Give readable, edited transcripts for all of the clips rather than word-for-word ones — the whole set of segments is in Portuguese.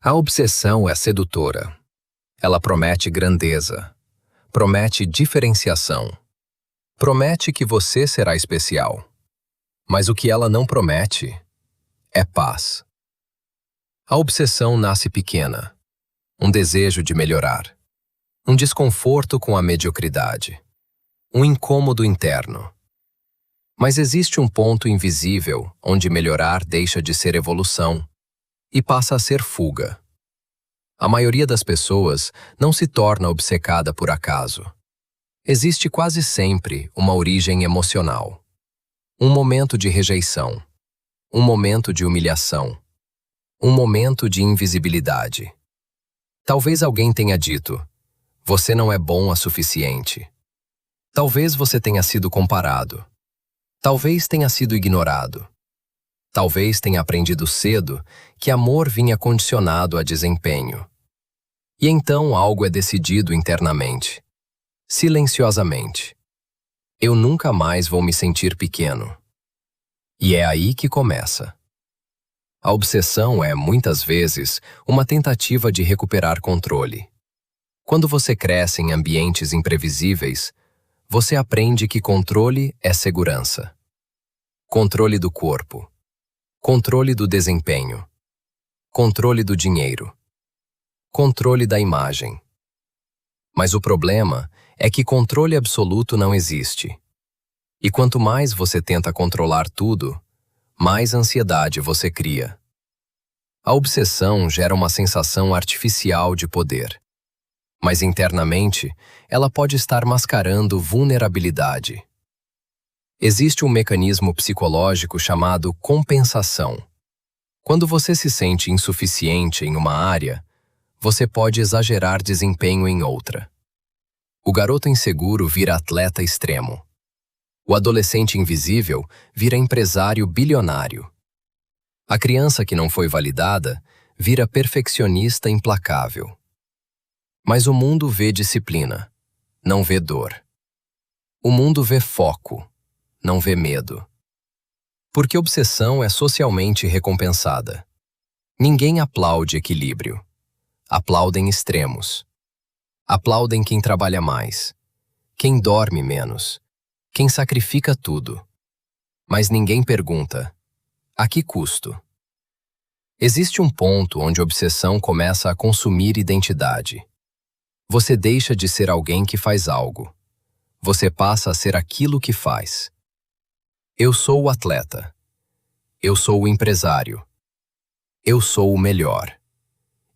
A obsessão é sedutora. Ela promete grandeza, promete diferenciação, promete que você será especial. Mas o que ela não promete é paz. A obsessão nasce pequena, um desejo de melhorar, um desconforto com a mediocridade, um incômodo interno. Mas existe um ponto invisível onde melhorar deixa de ser evolução e passa a ser fuga. A maioria das pessoas não se torna obcecada por acaso. Existe quase sempre uma origem emocional. Um momento de rejeição, um momento de humilhação, um momento de invisibilidade. Talvez alguém tenha dito: você não é bom o suficiente. Talvez você tenha sido comparado. Talvez tenha sido ignorado. Talvez tenha aprendido cedo que amor vinha condicionado a desempenho. E então algo é decidido internamente, silenciosamente. Eu nunca mais vou me sentir pequeno. E é aí que começa. A obsessão é, muitas vezes, uma tentativa de recuperar controle. Quando você cresce em ambientes imprevisíveis, você aprende que controle é segurança. Controle do corpo. Controle do desempenho. Controle do dinheiro. Controle da imagem. Mas o problema é que controle absoluto não existe. E quanto mais você tenta controlar tudo, mais ansiedade você cria. A obsessão gera uma sensação artificial de poder. Mas internamente, ela pode estar mascarando vulnerabilidade. Existe um mecanismo psicológico chamado compensação. Quando você se sente insuficiente em uma área, você pode exagerar desempenho em outra. O garoto inseguro vira atleta extremo. O adolescente invisível vira empresário bilionário. A criança que não foi validada vira perfeccionista implacável. Mas o mundo vê disciplina, não vê dor. O mundo vê foco, não vê medo. Porque obsessão é socialmente recompensada. Ninguém aplaude equilíbrio. Aplaudem extremos. Aplaudem quem trabalha mais, quem dorme menos, quem sacrifica tudo. Mas ninguém pergunta: a que custo? Existe um ponto onde a obsessão começa a consumir identidade. Você deixa de ser alguém que faz algo. Você passa a ser aquilo que faz. Eu sou o atleta. Eu sou o empresário. Eu sou o melhor.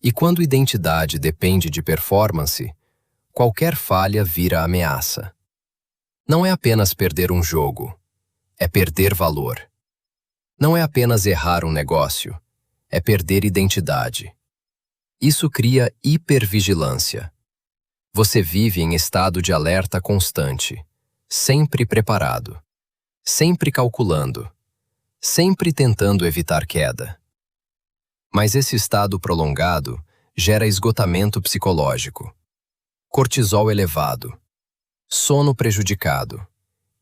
E quando identidade depende de performance, qualquer falha vira ameaça. Não é apenas perder um jogo, é perder valor. Não é apenas errar um negócio, é perder identidade. Isso cria hipervigilância. Você vive em estado de alerta constante, sempre preparado, sempre calculando, sempre tentando evitar queda. Mas esse estado prolongado gera esgotamento psicológico, cortisol elevado, sono prejudicado,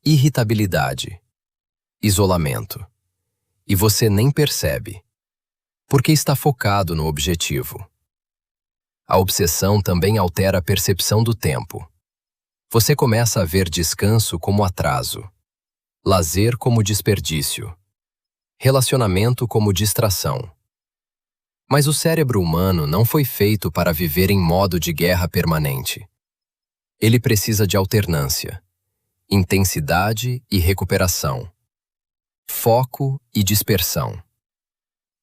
irritabilidade, isolamento. E você nem percebe, porque está focado no objetivo. A obsessão também altera a percepção do tempo. Você começa a ver descanso como atraso, lazer como desperdício, relacionamento como distração. Mas o cérebro humano não foi feito para viver em modo de guerra permanente. Ele precisa de alternância, intensidade e recuperação, foco e dispersão.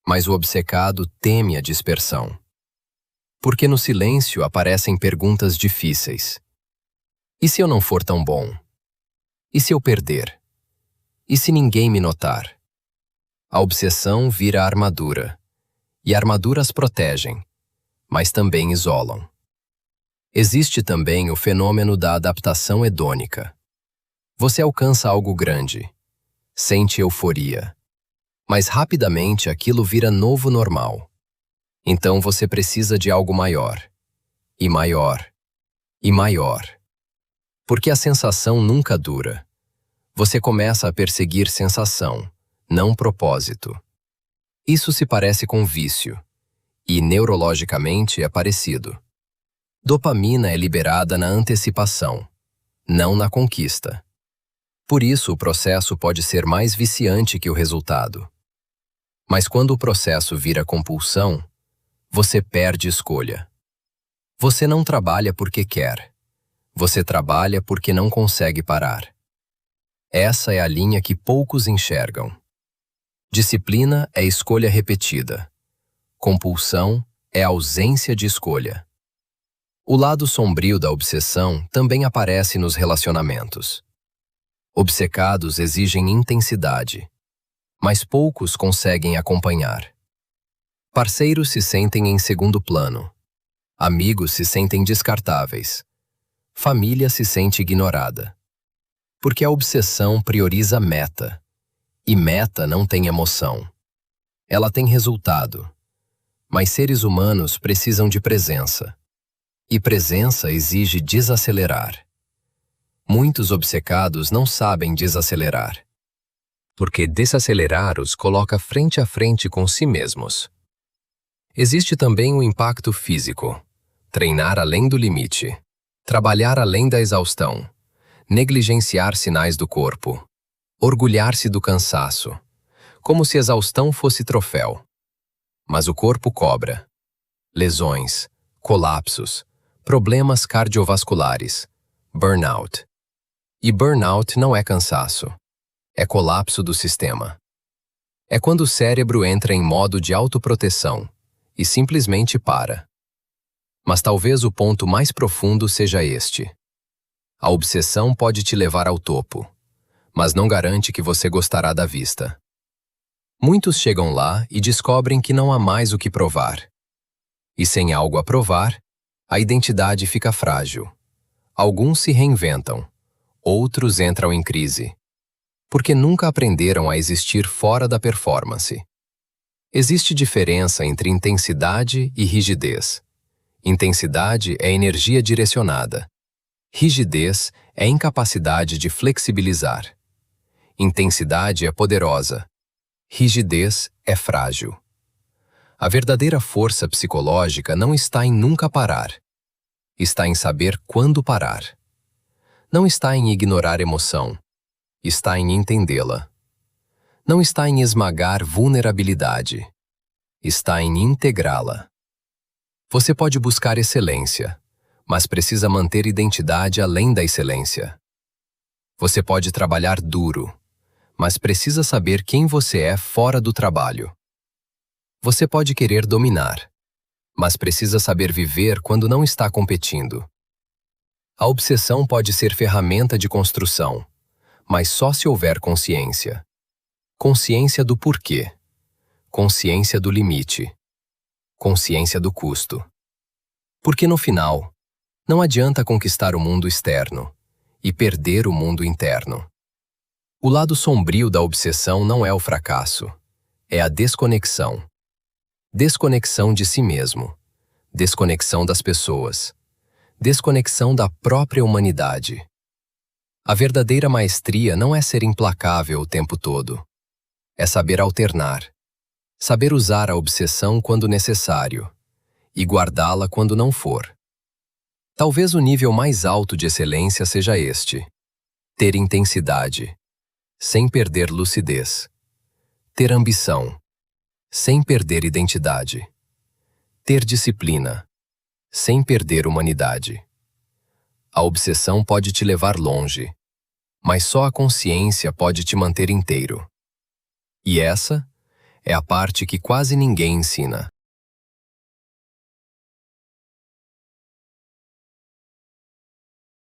Mas o obcecado teme a dispersão. Porque no silêncio aparecem perguntas difíceis. E se eu não for tão bom? E se eu perder? E se ninguém me notar? A obsessão vira armadura. E armaduras protegem, mas também isolam. Existe também o fenômeno da adaptação hedônica. Você alcança algo grande, sente euforia, mas rapidamente aquilo vira novo normal. Então você precisa de algo maior, e maior, e maior. Porque a sensação nunca dura. Você começa a perseguir sensação, não propósito. Isso se parece com vício. E neurologicamente é parecido. Dopamina é liberada na antecipação, não na conquista. Por isso, o processo pode ser mais viciante que o resultado. Mas quando o processo vira compulsão, você perde escolha. Você não trabalha porque quer. Você trabalha porque não consegue parar. Essa é a linha que poucos enxergam. Disciplina é escolha repetida. Compulsão é ausência de escolha. O lado sombrio da obsessão também aparece nos relacionamentos. Obcecados exigem intensidade, mas poucos conseguem acompanhar. Parceiros se sentem em segundo plano. Amigos se sentem descartáveis. Família se sente ignorada. Porque a obsessão prioriza meta. E meta não tem emoção. Ela tem resultado. Mas seres humanos precisam de presença. E presença exige desacelerar. Muitos obcecados não sabem desacelerar. Porque desacelerar os coloca frente a frente com si mesmos. Existe também o impacto físico. Treinar além do limite. Trabalhar além da exaustão. Negligenciar sinais do corpo. Orgulhar-se do cansaço. Como se exaustão fosse troféu. Mas o corpo cobra. Lesões, colapsos, problemas cardiovasculares, burnout. E burnout não é cansaço. É colapso do sistema. É quando o cérebro entra em modo de autoproteção e simplesmente para. Mas talvez o ponto mais profundo seja este. A obsessão pode te levar ao topo, mas não garante que você gostará da vista. Muitos chegam lá e descobrem que não há mais o que provar. E sem algo a provar, a identidade fica frágil. Alguns se reinventam, outros entram em crise. Porque nunca aprenderam a existir fora da performance. Existe diferença entre intensidade e rigidez. Intensidade é energia direcionada. Rigidez é incapacidade de flexibilizar. Intensidade é poderosa. Rigidez é frágil. A verdadeira força psicológica não está em nunca parar. Está em saber quando parar. Não está em ignorar emoção. Está em entendê-la. Não está em esmagar vulnerabilidade. Está em integrá-la. Você pode buscar excelência, mas precisa manter identidade além da excelência. Você pode trabalhar duro, mas precisa saber quem você é fora do trabalho. Você pode querer dominar, mas precisa saber viver quando não está competindo. A obsessão pode ser ferramenta de construção, mas só se houver consciência. Consciência do porquê. Consciência do limite. Consciência do custo. Porque no final, não adianta conquistar o mundo externo e perder o mundo interno. O lado sombrio da obsessão não é o fracasso, é a desconexão. Desconexão de si mesmo, desconexão das pessoas, desconexão da própria humanidade. A verdadeira maestria não é ser implacável o tempo todo. É saber alternar, saber usar a obsessão quando necessário e guardá-la quando não for. Talvez o nível mais alto de excelência seja este: ter intensidade, sem perder lucidez. Ter ambição, sem perder identidade. Ter disciplina, sem perder humanidade. A obsessão pode te levar longe, mas só a consciência pode te manter inteiro. E essa é a parte que quase ninguém ensina.